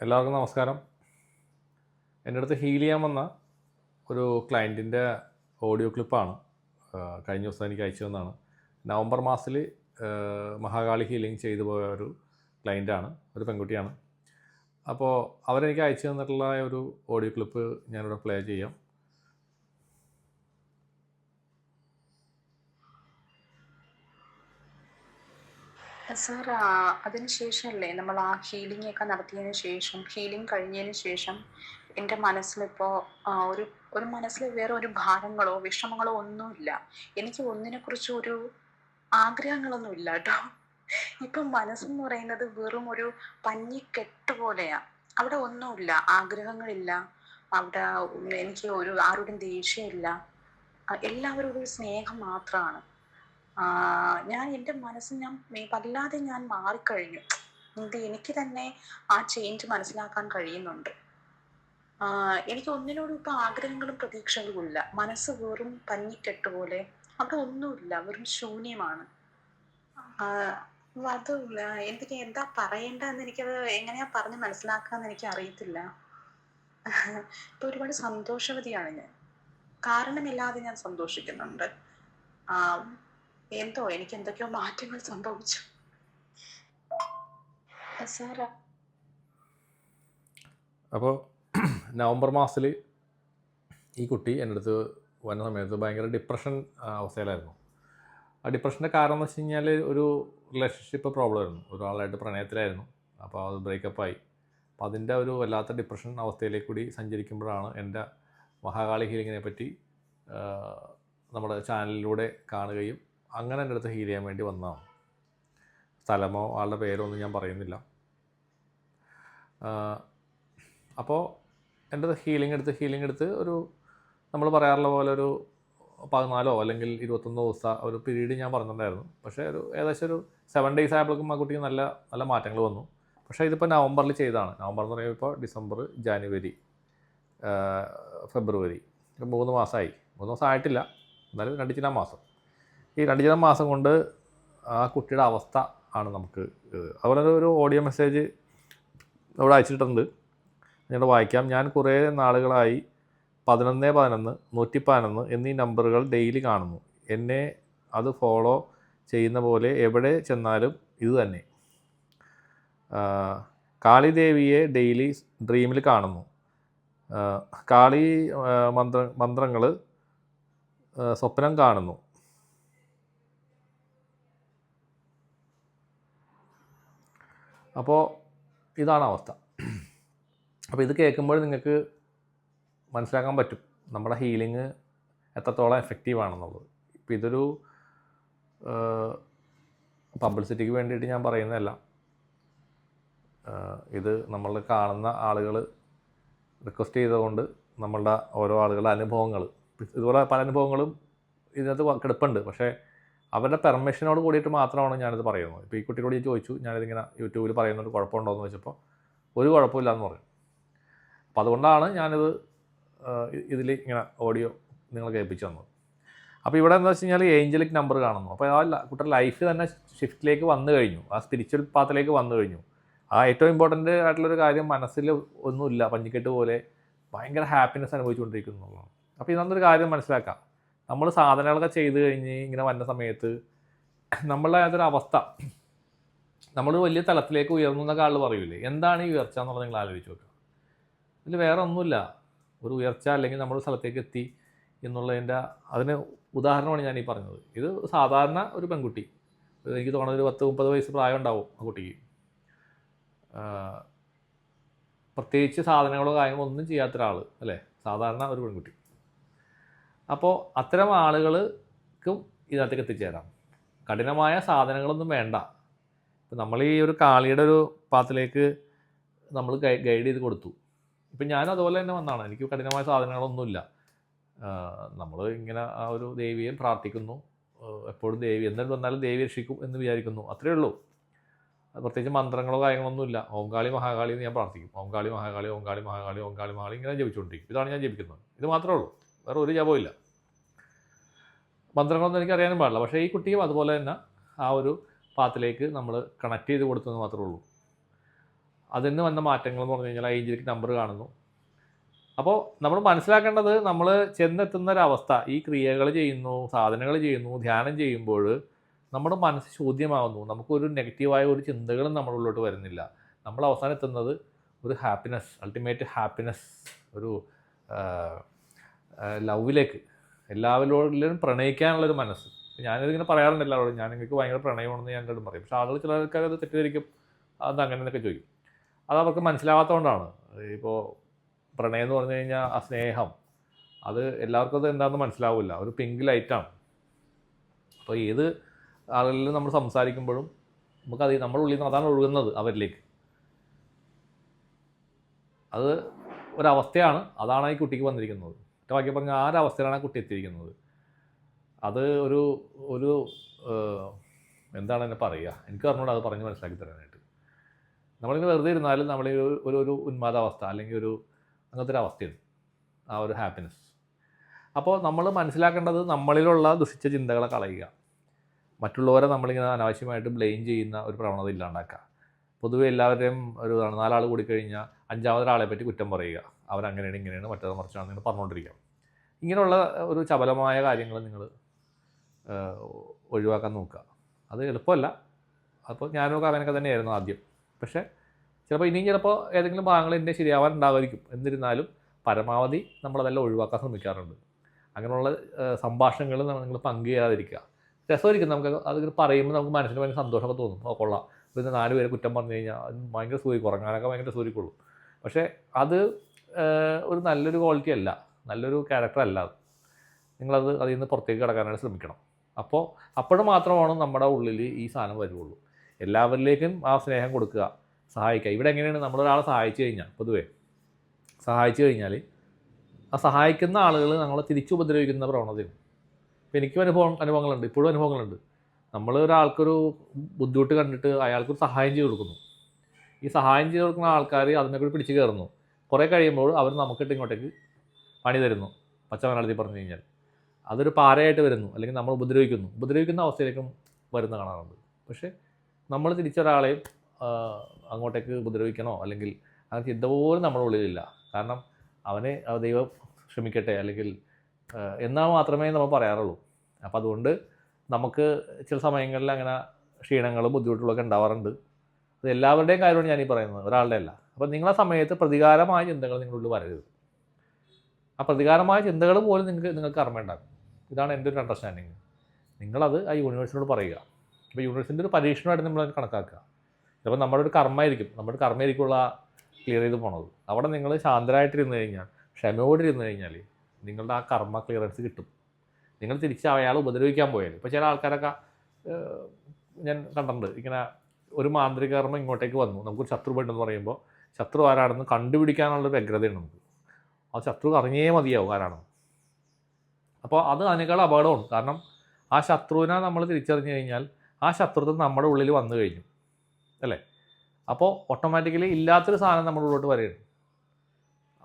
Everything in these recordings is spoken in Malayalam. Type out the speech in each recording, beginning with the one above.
എല്ലാവർക്കും നമസ്കാരം. എൻ്റെ അടുത്ത് ഹീൽ ചെയ്യാൻ വന്ന ഒരു ക്ലയൻറ്റിൻ്റെ ഓഡിയോ ക്ലിപ്പാണ് കഴിഞ്ഞ ദിവസം എനിക്ക് അയച്ചു തന്നതാണ്. നവംബർ മാസത്തിൽ മഹാകാളി ഹീലിംഗ് ചെയ്തു പോയ ഒരു ക്ലയൻറ്റാണ്, ഒരു പെൺകുട്ടിയാണ്. അപ്പോൾ അവരെനിക്ക് അയച്ചു തന്നിട്ടുള്ള ഒരു ഓഡിയോ ക്ലിപ്പ് ഞാനിവിടെ പ്ലേ ചെയ്യാം. സാർ, അതിനുശേഷമല്ലേ നമ്മൾ ആ ഹീലിംഗ് ഒക്കെ നടത്തിയതിന് ശേഷം, ഹീലിംഗ് കഴിഞ്ഞതിന് ശേഷം എൻ്റെ മനസ്സിലിപ്പോൾ ഒരു ഒരു മനസ്സിൽ വേറെ ഒരു ഭാരങ്ങളോ വിഷമങ്ങളോ ഒന്നുമില്ല. എനിക്ക് ഒന്നിനെക്കുറിച്ചും ഒരു ആഗ്രഹങ്ങളൊന്നും ഇല്ല കേട്ടോ. ഇപ്പം മനസ്സെന്ന് പറയുന്നത് വെറും ഒരു പഞ്ഞിക്കെട്ട് പോലെയാണ്. അവിടെ ഒന്നുമില്ല, ആഗ്രഹങ്ങളില്ല. അവിടെ എനിക്ക് ആരോടും ദേഷ്യമില്ല. എല്ലാവരോടും സ്നേഹം മാത്രമാണ്. ഞാൻ എൻ്റെ മനസ്സ് വല്ലാതെ ഞാൻ മാറിക്കഴിഞ്ഞു. എനിക്ക് തന്നെ ആ ചേഞ്ച് മനസ്സിലാക്കാൻ കഴിയുന്നുണ്ട്. എനിക്ക് ഒന്നിനോടും ഇപ്പം ആഗ്രഹങ്ങളും പ്രതീക്ഷകളും ഇല്ല. മനസ്സ് വെറും പഞ്ഞിക്കെട്ട് പോലെ, അവിടെ ഒന്നുമില്ല, വെറും ശൂന്യമാണ്. അത് എനിക്ക് എന്താ പറയേണ്ടതെന്ന് എനിക്കത് എങ്ങനെയാ പറഞ്ഞ് മനസ്സിലാക്കാന്ന് എനിക്ക് അറിയത്തില്ല. ഇപ്പൊ ഒരുപാട് സന്തോഷവതിയാണ് ഞാൻ. കാരണമില്ലാതെ ഞാൻ സന്തോഷിക്കുന്നുണ്ട്. എന്തോ എനിക്ക് എന്തൊക്കെയോ മാറ്റങ്ങൾ സംഭവിച്ചു സാറാ. അപ്പോൾ നവംബർ മാസത്തിൽ ഈ കുട്ടി എൻ്റെ അടുത്ത് വന്ന സമയത്ത് ഭയങ്കര ഡിപ്രഷൻ അവസ്ഥയിലായിരുന്നു. ആ ഡിപ്രഷൻ്റെ കാരണം എന്ന് വെച്ച് കഴിഞ്ഞാൽ ഒരു റിലേഷൻഷിപ്പ് പ്രോബ്ലം ആയിരുന്നു. ഒരാളായിട്ട് പ്രണയത്തിലായിരുന്നു. അപ്പോൾ അത് ബ്രേക്കപ്പായി. അപ്പോൾ അതിൻ്റെ ഒരു വല്ലാത്ത ഡിപ്രഷൻ അവസ്ഥയിലേക്ക് കൂടി സഞ്ചരിക്കുമ്പോഴാണ് എൻ്റെ മഹാകാളി ഹീലിങ്ങിനെ പറ്റി നമ്മുടെ ചാനലിലൂടെ കാണുകയും അങ്ങനെ എൻ്റെ അടുത്ത് ഹീൽ ചെയ്യാൻ വേണ്ടി വന്നതാണ്. സ്ഥലമോ ആളുടെ പേരോ ഒന്നും ഞാൻ പറയുന്നില്ല. അപ്പോൾ എൻ്റെ ഹീലിംഗ് എടുത്ത് ഒരു നമ്മൾ പറയാറുള്ള പോലെ ഒരു 14 അല്ലെങ്കിൽ 21 ദിവസം ഒരു പീരീഡ് ഞാൻ പറഞ്ഞിട്ടുണ്ടായിരുന്നു. പക്ഷേ ഏകദേശം ഒരു 7 days ആയപ്പോഴേക്കും ആ കുട്ടിക്ക് നല്ല നല്ല മാറ്റങ്ങൾ വന്നു. പക്ഷേ ഇതിപ്പോൾ നവംബറിൽ ചെയ്തതാണ്. നവംബർ എന്ന് പറയുമ്പോൾ ഇപ്പോൾ ഡിസംബർ, ജനുവരി, ഫെബ്രുവരി, 3 മാസമായി. 3 മാസം ആയിട്ടില്ല, എന്നാലും 2 ചില മാസം. ഈ 2 ചില മാസം കൊണ്ട് ആ കുട്ടിയുടെ അവസ്ഥ ആണ് നമുക്ക്. അതുപോലെ ഒരു ഓഡിയോ മെസ്സേജ് ഇവിടെ അയച്ചിട്ടുണ്ട്, ഞാൻ വായിക്കാം. ഞാൻ കുറേ നാളുകളായി 1111, 111 എന്നീ നമ്പറുകൾ ഡെയിലി കാണുന്നു. എന്നെ അത് ഫോളോ ചെയ്യുന്ന പോലെ എവിടെ ചെന്നാലും ഇത് തന്നെ. കാളിദേവിയെ ഡെയിലി ഡ്രീമിൽ കാണുന്നു. കാളി മന്ത്രങ്ങൾ സ്വപ്നം കാണുന്നു. അപ്പോൾ ഇതാണ് അവസ്ഥ. അപ്പോൾ ഇത് കേൾക്കുമ്പോൾ നിങ്ങൾക്ക് മനസ്സിലാക്കാൻ പറ്റും നമ്മുടെ ഹീലിംഗ് എത്രത്തോളം എഫക്റ്റീവാണെന്നുള്ളത്. ഇപ്പോൾ ഇതൊരു പബ്ലിസിറ്റിക്ക് വേണ്ടിയിട്ട് ഞാൻ പറയുന്നതല്ല. ഇത് നമ്മൾ കാണുന്ന ആളുകൾ റിക്വസ്റ്റ് ചെയ്തുകൊണ്ട് നമ്മളുടെ ഓരോ ആളുകളുടെ അനുഭവങ്ങൾ, ഇതുപോലെ പല അനുഭവങ്ങളും ഇതിനകത്ത് കിടപ്പുണ്ട്. പക്ഷേ അവരുടെ പെർമിഷനോട് കൂടിയിട്ട് മാത്രമാണ് ഞാനിത് പറയുന്നത്. ഇപ്പോൾ ഈ കുട്ടിയോട് ചോദിച്ചു, ഞാനിതിങ്ങനെ യൂട്യൂബിൽ പറയുന്നത് കുഴപ്പമുണ്ടോ എന്ന് വെച്ചപ്പോൾ ഒരു കുഴപ്പമില്ല എന്ന് പറയും. അപ്പോൾ അതുകൊണ്ടാണ് ഞാനിത് ഇതിൽ ഇങ്ങനെ ഓഡിയോ നിങ്ങൾ കേൾപ്പിച്ചു തന്നത്. അപ്പോൾ ഇവിടെ എന്താ വെച്ച് കഴിഞ്ഞാൽ ഏഞ്ചലിക് നമ്പർ കാണുന്നു. അപ്പോൾ ആ കുട്ടിയുടെ ലൈഫ് തന്നെ ഷിഫ്റ്റിലേക്ക് വന്നു കഴിഞ്ഞു, ആ സ്പിരിച്വൽ പാത്തിലേക്ക് വന്നു കഴിഞ്ഞു. ആ ഏറ്റവും ഇമ്പോർട്ടൻ്റ് ആയിട്ടുള്ളൊരു കാര്യം, മനസ്സിൽ ഒന്നുമില്ല, പഞ്ഞിക്കെട്ട് പോലെ ഭയങ്കര ഹാപ്പിനെസ് അനുഭവിച്ചുകൊണ്ടിരിക്കുന്നു എന്നുള്ളതാണ്. അപ്പോൾ ഇതൊന്നൊരു കാര്യം മനസ്സിലാക്കാം. നമ്മൾ സാധനങ്ങളൊക്കെ ചെയ്ത് കഴിഞ്ഞ് ഇങ്ങനെ വന്ന സമയത്ത് നമ്മളുടെ അതൊരു അവസ്ഥ, നമ്മൾ വലിയ തലത്തിലേക്ക് ഉയർന്നു എന്നൊക്കെ ആൾ പറയൂലേ, എന്താണ് ഈ ഉയർച്ച എന്നുള്ളത് നിങ്ങൾ ആലോചിച്ച് നോക്കുക. ഇതിൽ വേറെ ഒന്നുമില്ല, ഒരു ഉയർച്ച അല്ലെങ്കിൽ നമ്മൾ സ്ഥലത്തേക്ക് എത്തി എന്നുള്ളതിൻ്റെ അതിന് ഉദാഹരണമാണ് ഞാൻ ഈ പറഞ്ഞത്. ഇത് സാധാരണ ഒരു പെൺകുട്ടി, എനിക്ക് തോന്നുന്നത് ഒരു 10-30 വയസ്സ് പ്രായം ഉണ്ടാവും ആ കുട്ടിക്ക്. പ്രത്യേകിച്ച് സാധനങ്ങളോ കാര്യങ്ങളോ ഒന്നും ചെയ്യാത്ത ഒരാൾ അല്ലേ, സാധാരണ ഒരു പെൺകുട്ടി. അപ്പോൾ അത്തരം ആളുകൾക്കും ഇതിനകത്തേക്ക് എത്തിച്ചേരാം. കഠിനമായ സാധനങ്ങളൊന്നും വേണ്ട. ഇപ്പം നമ്മൾ ഈ ഒരു കാളിയുടെ ഒരു പാത്തിലേക്ക് നമ്മൾ ഗൈഡ് ചെയ്ത് കൊടുത്തു. ഇപ്പം ഞാനും അതുപോലെ തന്നെ വന്നതാണ്. എനിക്ക് കഠിനമായ സാധനങ്ങളൊന്നുമില്ല. നമ്മൾ ഇങ്ങനെ ആ ഒരു ദേവിയെ പ്രാർത്ഥിക്കുന്നു, എപ്പോഴും ദേവി എന്തെങ്കിലും വന്നാലും ദേവി രക്ഷിക്കും എന്ന് വിചാരിക്കുന്നു, അത്രയേ ഉള്ളൂ. പ്രത്യേകിച്ച് മന്ത്രങ്ങളോ കാര്യങ്ങളൊന്നുമില്ല. ഓംകാളി മഹാകാളി എന്ന് ഞാൻ പ്രാർത്ഥിക്കും. ഓംകാളി മഹാകാളി, ഓംകാളി മഹാകാളി, ഓംകാളി മഹാകാളി ഇങ്ങനെ ജപിച്ചുകൊണ്ടിരിക്കും. ഇതാണ് ഞാൻ ജപിക്കുന്നത്. ഇത് മാത്രമേ ഉള്ളൂ, വേറെ ഒരു ജപവും ഇല്ല. മന്ത്രങ്ങളൊന്നും എനിക്ക് അറിയാനും പാടില്ല. പക്ഷേ ഈ കുട്ടിയും അതുപോലെ തന്നെ ആ ഒരു പാത്തിലേക്ക് നമ്മൾ കണക്ട് ചെയ്ത് കൊടുത്തെന്ന് മാത്രമേ ഉള്ളൂ. അതിന് വന്ന മാറ്റങ്ങൾ എന്ന് പറഞ്ഞു കഴിഞ്ഞാൽ ഏഞ്ചലിക് നമ്പർ കാണുന്നു. അപ്പോൾ നമ്മൾ മനസ്സിലാക്കേണ്ടത്, നമ്മൾ ചെന്നെത്തുന്ന ഒരവസ്ഥ, ഈ ക്രിയകൾ ചെയ്യുന്നു, സാധനങ്ങൾ ചെയ്യുന്നു, ധ്യാനം ചെയ്യുമ്പോൾ നമ്മുടെ മനസ്സ് ശൂന്യമാകുന്നു. നമുക്കൊരു നെഗറ്റീവായ ഒരു ചിന്തകളും നമ്മുടെ ഉള്ളിലോട്ട് വരുന്നില്ല. നമ്മൾ അവസാനം എത്തുന്നത് ഒരു ഹാപ്പിനെസ്, അൾട്ടിമേറ്റ് ഹാപ്പിനെസ്, ഒരു ലവിലേക്ക്, എല്ലാവരോടും പ്രണയിക്കാനുള്ളൊരു മനസ്സ്. ഞാനിതിങ്ങനെ പറയാറുണ്ട് എല്ലാവരോടും, ഞാൻ എനിക്ക് ഭയങ്കര പ്രണയമാണെന്ന് ഞാൻ എല്ലാവരും പറയും. പക്ഷേ ആളുകൾ ചില ആൾക്കാർ അത് തെറ്റിദ്ധരിക്കും, അത് അങ്ങനെ എന്നൊക്കെ ചോദിക്കും. അത് അവർക്ക് മനസ്സിലാവാത്തതുകൊണ്ടാണ്. ഇപ്പോൾ പ്രണയം എന്ന് പറഞ്ഞു കഴിഞ്ഞാൽ ആ സ്നേഹം, അത് എല്ലാവർക്കും അത് എന്താണെന്ന് മനസ്സിലാവില്ല. ഒരു പിങ്ക് ലൈറ്റാണ്. അപ്പോൾ ഏത് ആളുകളിൽ നമ്മൾ സംസാരിക്കുമ്പോഴും നമുക്കത് നമ്മുടെ ഉള്ളിൽ നിന്ന് അതാണ് ഒഴുകുന്നത് അവരിലേക്ക്. അത് ഒരവസ്ഥയാണ്, അതാണ് ഈ കുട്ടിക്ക് വന്നിരിക്കുന്നത്. ബാക്കി പറഞ്ഞാൽ ആ ഒരു അവസ്ഥയിലാണ് ആ കുട്ടി എത്തിയിരിക്കുന്നത്. അത് ഒരു ഒരു എന്താണ് എന്നെ പറയുക, എനിക്ക് പറഞ്ഞുകൊണ്ട് അത് പറഞ്ഞ് മനസ്സിലാക്കി തരാനായിട്ട്. നമ്മളിങ്ങനെ വെറുതെ ഇരുന്നാലും നമ്മൾ ഒരു ഒരു ഉന്മാദാവസ്ഥ അല്ലെങ്കിൽ ഒരു അങ്ങനത്തെ ഒരു അവസ്ഥയുണ്ട്, ആ ഒരു ഹാപ്പിനെസ്. അപ്പോൾ നമ്മൾ മനസ്സിലാക്കേണ്ടത് നമ്മളിലുള്ള ദുഷിച്ച ചിന്തകളെ കളയുക. മറ്റുള്ളവരെ നമ്മളിങ്ങനെ അനാവശ്യമായിട്ട് ബ്ലെയിം ചെയ്യുന്ന ഒരു പ്രവണത ഇല്ലാണ്ടാക്കുക. പൊതുവെ എല്ലാവരുടെയും ഒരു 4 ആൾ കൂടിക്കഴിഞ്ഞാൽ 5-ാമതൊരാളെ പറ്റി കുറ്റം പറയുക, അവരങ്ങനെയാണ് ഇങ്ങനെയാണ് മറ്റേത് മറിച്ചാണ് നിങ്ങൾ പറഞ്ഞുകൊണ്ടിരിക്കുക. ഇങ്ങനെയുള്ള ഒരു ചപലമായ കാര്യങ്ങൾ നിങ്ങൾ ഒഴിവാക്കാൻ നോക്കുക. അത് എളുപ്പമല്ല. അപ്പോൾ ഞാനൊക്കെ അങ്ങനെയൊക്കെ തന്നെയായിരുന്നു ആദ്യം. പക്ഷേ ചിലപ്പോൾ ഇനിയും ചിലപ്പോൾ ഏതെങ്കിലും ഭാഗങ്ങൾ എൻ്റെ ശരിയാവാൻ ഉണ്ടാവുമായിരിക്കും. എന്നിരുന്നാലും പരമാവധി നമ്മളതെല്ലാം ഒഴിവാക്കാൻ ശ്രമിക്കാറുണ്ട്. അങ്ങനെയുള്ള സംഭാഷണങ്ങൾ നിങ്ങൾ പങ്കുചെയ്യാതിരിക്കുക. രസമായിരിക്കും, നമുക്ക് അതിങ്ങനെ പറയുമ്പോൾ നമുക്ക് മനസ്സിന് ഭയങ്കര സന്തോഷമൊക്കെ തോന്നും. ഓ കൊള്ളാം, പിന്നെ 4 പേര് കുറ്റം പറഞ്ഞു കഴിഞ്ഞാൽ അത് ഭയങ്കര സൂചിക്കും, ഉറങ്ങാനൊക്കെ ഭയങ്കര സൂചിക്കുള്ളൂ. പക്ഷേ അത് ഒരു നല്ലൊരു ക്വാളിറ്റി അല്ല, നല്ലൊരു ക്യാരക്ടർ അല്ല അത്. നിങ്ങളത് അതിൽ നിന്ന് പുറത്തേക്ക് കിടക്കാനായിട്ട് ശ്രമിക്കണം. അപ്പോഴും മാത്രമാണ് നമ്മുടെ ഉള്ളിൽ ഈ സാധനം വരുള്ളൂ. എല്ലാവരിലേക്കും ആ സ്നേഹം കൊടുക്കുക, സഹായിക്കുക. ഇവിടെ എങ്ങനെയാണ്, നമ്മളൊരാളെ സഹായിച്ചു കഴിഞ്ഞാൽ, പൊതുവേ സഹായിച്ചു കഴിഞ്ഞാൽ ആ സഹായിക്കുന്ന ആളുകൾ നമ്മളെ തിരിച്ചു ഉപദ്രവിക്കുന്ന പ്രവണതയാണ്. ഇപ്പോൾ എനിക്കും അനുഭവങ്ങളുണ്ട്, ഇപ്പോഴും അനുഭവങ്ങളുണ്ട്. നമ്മൾ ഒരാൾക്കൊരു ബുദ്ധിമുട്ട് കണ്ടിട്ട് അയാൾക്കൊരു സഹായം ചെയ്ത് കൊടുക്കുന്നു. ഈ സഹായം ചെയ്ത് കൊടുക്കുന്ന ആൾക്കാർ അതിനെക്കൂടി പിടിച്ച് കയറുന്നു. കുറേ കഴിയുമ്പോൾ അവർ നമുക്കിട്ട് ഇങ്ങോട്ടേക്ക് പണി തരുന്നു. പച്ച മലയാളത്തിൽ പറഞ്ഞു കഴിഞ്ഞാൽ അതൊരു പാരയായിട്ട് വരുന്നു, അല്ലെങ്കിൽ നമ്മൾ ഉപദ്രവിക്കുന്ന അവസ്ഥയിലേക്കും വരുന്ന കാണാറുണ്ട്. പക്ഷേ നമ്മൾ തിരിച്ചൊരാളെയും അങ്ങോട്ടേക്ക് ഉപദ്രവിക്കണോ അല്ലെങ്കിൽ അങ്ങനെ ചിന്ത പോലും നമ്മുടെ ഉള്ളിലില്ല. കാരണം അവനെ ദൈവം ക്ഷമിക്കട്ടെ അല്ലെങ്കിൽ എന്നാൽ മാത്രമേ നമ്മൾ പറയാറുള്ളൂ. അപ്പോൾ അതുകൊണ്ട് നമുക്ക് ചില സമയങ്ങളിൽ അങ്ങനെ ക്ഷീണങ്ങളും ബുദ്ധിമുട്ടുകളൊക്കെ ഉണ്ടാവാറുണ്ട്. അത് എല്ലാവരുടെയും കാര്യമാണ് ഞാനീ പറയുന്നത്, ഒരാളുടെ അല്ല. അപ്പോൾ നിങ്ങളെ സമയത്ത് പ്രതികാരമായ ചിന്തകൾ നിങ്ങളുടെ ഉള്ളിൽ വരരുത്. ആ പ്രതികാരമായ ചിന്തകൾ പോലും നിങ്ങൾക്ക് കർമ്മ ഉണ്ടാക്കും. ഇതാണ് എൻ്റെ ഒരു അണ്ടർസ്റ്റാൻഡിങ്. നിങ്ങളത് ആ യൂണിവേഴ്സിനോട് പറയുക. ഇപ്പോൾ യൂണിവേഴ്സിൻ്റെ ഒരു പരീക്ഷണമായിട്ട് നമ്മൾ കണക്കാക്കുക. ചിലപ്പോൾ നമ്മുടെ ഒരു കർമ്മയായിരിക്കുള്ള ക്ലിയർ ചെയ്ത് പോണത്. അവിടെ നിങ്ങൾ ശാന്തരായിട്ടിരുന്ന് കഴിഞ്ഞാൽ, ക്ഷമയോടിരുന്ന് കഴിഞ്ഞാൽ നിങ്ങളുടെ ആ കർമ്മ ക്ലിയറൻസ് കിട്ടും. നിങ്ങൾ തിരിച്ച് അയാൾ ഉപദ്രവിക്കാൻ പോയാൽ, ഇപ്പോൾ ചില ആൾക്കാരൊക്കെ ഞാൻ കണ്ടിട്ടുണ്ട്, ഇങ്ങനെ ഒരു മാന്ത്രിക കർമ്മം ഇങ്ങോട്ടേക്ക് വന്നു, നമുക്കൊരു ശത്രു ഉണ്ടെന്ന് പറയുമ്പോൾ ശത്രു ആരാണെന്ന് കണ്ടുപിടിക്കാനുള്ളൊരു വ്യഗ്രതയാണ് നമുക്ക്. ആ ശത്രു അറിഞ്ഞേ മതിയാവും ആരാണെന്ന്. അപ്പോൾ അത് അതിനേക്കാൾ അപകടമാണ്. കാരണം ആ ശത്രുവിനെ നമ്മൾ തിരിച്ചറിഞ്ഞു കഴിഞ്ഞാൽ ആ ശത്രുത്വം നമ്മുടെ ഉള്ളിൽ വന്നു കഴിഞ്ഞു, അല്ലേ? അപ്പോൾ ഓട്ടോമാറ്റിക്കലി ഇല്ലാത്തൊരു സാധനം നമ്മുടെ ഉള്ളിലോട്ട് വരികയാണ്.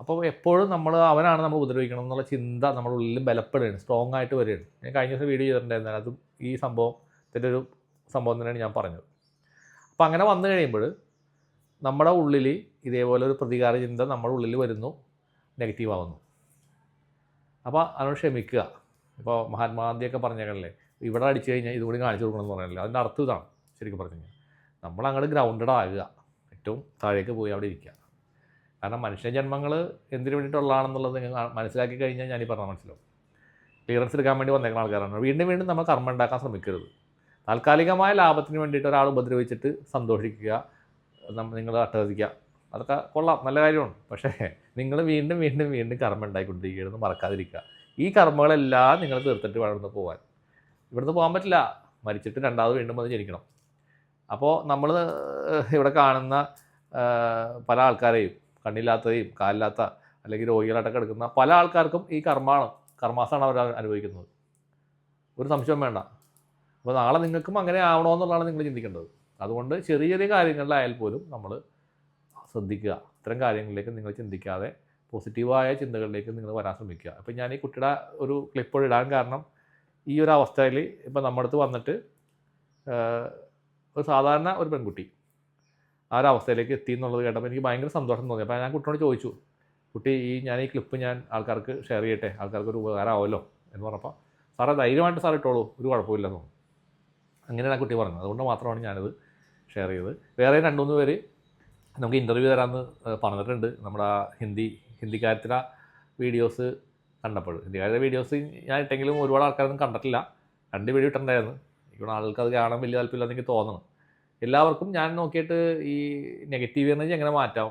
അപ്പോൾ എപ്പോഴും അവനാണ് നമ്മൾ ഉപദ്രവിക്കണം എന്നുള്ള ചിന്ത നമ്മുടെ ഉള്ളിൽ ബലപ്പെടുകയാണ്, സ്ട്രോങ് ആയിട്ട് വരികയാണ്. ഞാൻ കഴിഞ്ഞ ദിവസം വീഡിയോ ചെയ്തിട്ടുണ്ടായിരുന്നു, അതും ഈ സംഭവത്തിൻ്റെ ഒരു സംഭവം തന്നെയാണ് ഞാൻ പറഞ്ഞത്. അപ്പോൾ അങ്ങനെ വന്നു കഴിയുമ്പോൾ നമ്മുടെ ഉള്ളിൽ ഇതേപോലെ ഒരു പ്രതികാര ചിന്ത നമ്മുടെ ഉള്ളിൽ വരുന്നു, നെഗറ്റീവ് ആവുന്നു. അപ്പോൾ അതിനോട് ക്ഷമിക്കുക. ഇപ്പോൾ മഹാത്മാഗാന്ധിയൊക്കെ പറഞ്ഞേക്കണല്ലേ, ഇവിടെ അടിച്ചു കഴിഞ്ഞാൽ ഇതുകൂടി കാണിച്ചു കൊടുക്കണമെന്ന് പറഞ്ഞല്ലോ. അതിൻ്റെ അർത്ഥം ഇതാണ് ശരിക്കും പറഞ്ഞു കഴിഞ്ഞാൽ. നമ്മളങ്ങോട്ട് ഗ്രൗണ്ടഡ് ആകുക, ഏറ്റവും താഴേക്ക് പോയി അവിടെ ഇരിക്കുക. കാരണം മനുഷ്യ ജന്മങ്ങൾ എന്തിനു വേണ്ടിയിട്ടുള്ളതാണെന്നുള്ളത് നിങ്ങൾ മനസ്സിലാക്കി കഴിഞ്ഞാൽ ഞാനീ പറഞ്ഞാൽ മനസ്സിലാവും. ക്ലിയറൻസ് എടുക്കാൻ വേണ്ടി വന്നേക്കുന്ന ആൾക്കാരാണ്. വീണ്ടും നമ്മൾ കർമ്മം ഉണ്ടാക്കാൻ ശ്രമിക്കരുത്. താൽക്കാലികമായ ലാഭത്തിന് വേണ്ടിയിട്ട് ഒരാൾ ഉപദ്രവിച്ചിട്ട് സന്തോഷിക്കുക, നിങ്ങൾ അട്ടഹസിക്കുക, അതൊക്കെ കൊള്ളാം, നല്ല കാര്യമാണ്. പക്ഷേ നിങ്ങൾ വീണ്ടും കർമ്മം ഉണ്ടായിക്കൊണ്ടിരിക്കുകയെന്ന് മറക്കാതിരിക്കുക. ഈ കർമ്മങ്ങളെല്ലാം നിങ്ങൾ തീർത്തിട്ട് വേണം പോകാൻ. ഇവിടുന്ന് പോകാൻ പറ്റില്ല, മരിച്ചിട്ട് രണ്ടാമത് വീണ്ടും വന്ന് ജനിക്കണം. അപ്പോൾ നമ്മൾ ഇവിടെ കാണുന്ന പല ആൾക്കാരെയും, കണ്ണില്ലാത്തതെയും കാലില്ലാത്ത അല്ലെങ്കിൽ രോഗികളായിട്ടൊക്കെ എടുക്കുന്ന പല ആൾക്കാർക്കും ഈ കർമാസാണ് അവർ അനുഭവിക്കുന്നത്. ഒരു സംശയം വേണ്ട. അപ്പോൾ നാളെ നിങ്ങൾക്കും അങ്ങനെ ആവണമെന്നുള്ളതാണ് നിങ്ങൾ ചിന്തിക്കേണ്ടത്. അതുകൊണ്ട് ചെറിയ ചെറിയ കാര്യങ്ങളിലായാൽ പോലും നമ്മൾ ശ്രദ്ധിക്കുക. ഇത്തരം കാര്യങ്ങളിലേക്ക് നിങ്ങൾ ചിന്തിക്കാതെ പോസിറ്റീവായ ചിന്തകളിലേക്ക് നിങ്ങൾ വരാൻ ശ്രമിക്കുക. അപ്പോൾ ഞാൻ ഈ കുട്ടിയുടെ ഒരു ക്ലിപ്പ് ഇടാൻ കാരണം, ഈ ഒരു അവസ്ഥയിൽ ഇപ്പോൾ നമ്മുടെ അടുത്ത് വന്നിട്ട് ഒരു സാധാരണ ഒരു പെൺകുട്ടി, ആ ഒരു അവസ്ഥയിലേക്ക് എത്തി എന്നുള്ളത് കേട്ടപ്പോൾ എനിക്ക് ഭയങ്കര സന്തോഷം തോന്നി. അപ്പോൾ ഞാൻ കുട്ടിയോട് ചോദിച്ചു, കുട്ടി ഞാൻ ഈ ക്ലിപ്പ് ഞാൻ ആൾക്കാർക്ക് ഷെയർ ചെയ്യട്ടെ, ആൾക്കാർക്ക് ഒരു ഉപകാരമാവുമല്ലോ എന്ന് പറഞ്ഞപ്പോൾ, സാറേ ധൈര്യമായിട്ട് സാർ ഇട്ടോളൂ, ഒരു കുഴപ്പമില്ലെന്ന് തോന്നുന്നു. അങ്ങനെയാണ് ആ കുട്ടി പറഞ്ഞത്. അതുകൊണ്ട് മാത്രമാണ് ഞാനത് ഷെയർ ചെയ്തത്. വേറെ 2-3 പേര് നമുക്ക് ഇൻ്റർവ്യൂ തരാമെന്ന് പറഞ്ഞിട്ടുണ്ട്. നമ്മുടെ ആ ഹിന്ദിക്കാരത്തിലെ വീഡിയോസ് കണ്ടപ്പോൾ. ഹിന്ദിക്കാരുടെ വീഡിയോസ് ഞാൻ ഇട്ടെങ്കിലും ഒരുപാട് ആൾക്കാരൊന്നും കണ്ടിട്ടില്ല. 2 വീഡിയോ ഇട്ടിട്ടുണ്ടായിരുന്നു. ഇപ്പോൾ ആളുകൾക്ക് അത് കാണാൻ വലിയ താല്പര്യമില്ലെന്ന് എനിക്ക് തോന്നണം. എല്ലാവർക്കും ഞാൻ നോക്കിയിട്ട് ഈ നെഗറ്റീവ് എനർജി എങ്ങനെ മാറ്റാം,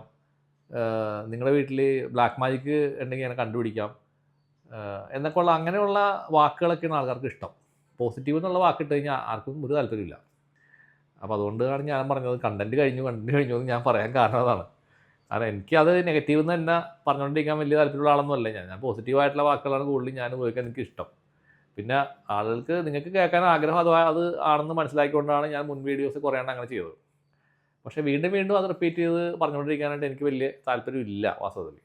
നിങ്ങളുടെ വീട്ടിൽ ബ്ലാക്ക് മാജിക് ഉണ്ടെങ്കിൽ എങ്ങനെ കണ്ടുപിടിക്കാം എന്നൊക്കെയുള്ള അങ്ങനെയുള്ള വാക്കുകളൊക്കെയാണ് ആൾക്കാർക്ക് ഇഷ്ടം. പോസിറ്റീവ് എന്നുള്ള വാക്ക് ഇട്ട് കഴിഞ്ഞാൽ ആർക്കും ഒരു താല്പര്യമില്ല. അപ്പോൾ അതുകൊണ്ടാണ് ഞാൻ പറഞ്ഞത് കണ്ടൻറ്റ് കഴിഞ്ഞു എന്ന് ഞാൻ പറയാൻ കാരണം അതാണ്. കാരണം എനിക്കത് നെഗറ്റീവ് എന്ന് തന്നെ പറഞ്ഞുകൊണ്ടിരിക്കാൻ വലിയ താല്പര്യമുള്ള ആളൊന്നുമല്ല ഞാൻ പോസിറ്റീവായിട്ടുള്ള വാക്കുകളാണ് കൂടുതൽ ഞാൻ ഉപയോഗിക്കാൻ എനിക്കിഷ്ടം. പിന്നെ ആളുകൾക്ക് നിങ്ങൾക്ക് കേൾക്കാൻ ആഗ്രഹം അത് ആണെന്ന് മനസ്സിലാക്കിക്കൊണ്ടാണ് ഞാൻ മുൻ വീഡിയോസ് കുറേ എണ്ണം അങ്ങനെ ചെയ്തത്. പക്ഷേ വീണ്ടും അത് റിപ്പീറ്റ് ചെയ്ത് പറഞ്ഞുകൊണ്ടിരിക്കാനായിട്ട് എനിക്ക് വലിയ താല്പര്യമില്ല വാസ്തവത്തിൽ.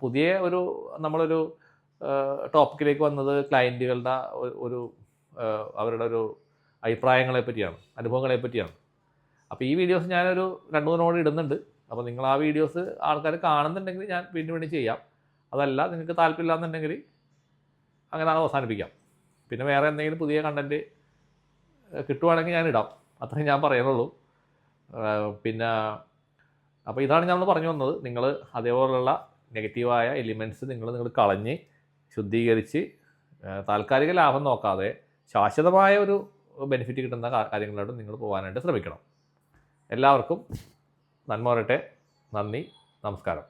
പുതിയ നമ്മളൊരു ടോപ്പിക്കിലേക്ക് വന്നത് ക്ലയൻറ്റുകളുടെ അവരുടെ ഒരു അഭിപ്രായങ്ങളെ പറ്റിയാണ്, അനുഭവങ്ങളെ പറ്റിയാണ്. അപ്പോൾ ഈ വീഡിയോസ് ഞാനൊരു 2-3 ഇടുന്നുണ്ട്. അപ്പോൾ നിങ്ങൾ ആ വീഡിയോസ് ആൾക്കാർ കാണുന്നുണ്ടെങ്കിൽ ഞാൻ വീണ്ടും ചെയ്യാം. അതല്ല നിങ്ങൾക്ക് താല്പര്യമില്ലാന്നുണ്ടെങ്കിൽ അങ്ങനെ അത് അവസാനിപ്പിക്കാം. പിന്നെ വേറെ എന്തെങ്കിലും പുതിയ കണ്ടൻറ്റ് കിട്ടുവാണെങ്കിൽ ഞാൻ ഇടാം, അത്രയും ഞാൻ പറയുന്നുള്ളൂ. പിന്നെ അപ്പോൾ ഇതാണ് നമ്മൾ പറഞ്ഞു വന്നത്. നിങ്ങൾ അതേപോലുള്ള നെഗറ്റീവായ എലിമെൻറ്റ്സ് നിങ്ങൾ കളഞ്ഞ് ശുദ്ധീകരിച്ച് താൽക്കാലിക ലാഭം നോക്കാതെ ശാശ്വതമായ ഒരു ബെനിഫിറ്റ് കിട്ടുന്ന കാര്യങ്ങളിലോട്ട് നിങ്ങൾ പോകാനായിട്ട് ശ്രമിക്കണം. എല്ലാവർക്കും നന്മ വരട്ടെ. നന്ദി, നമസ്കാരം.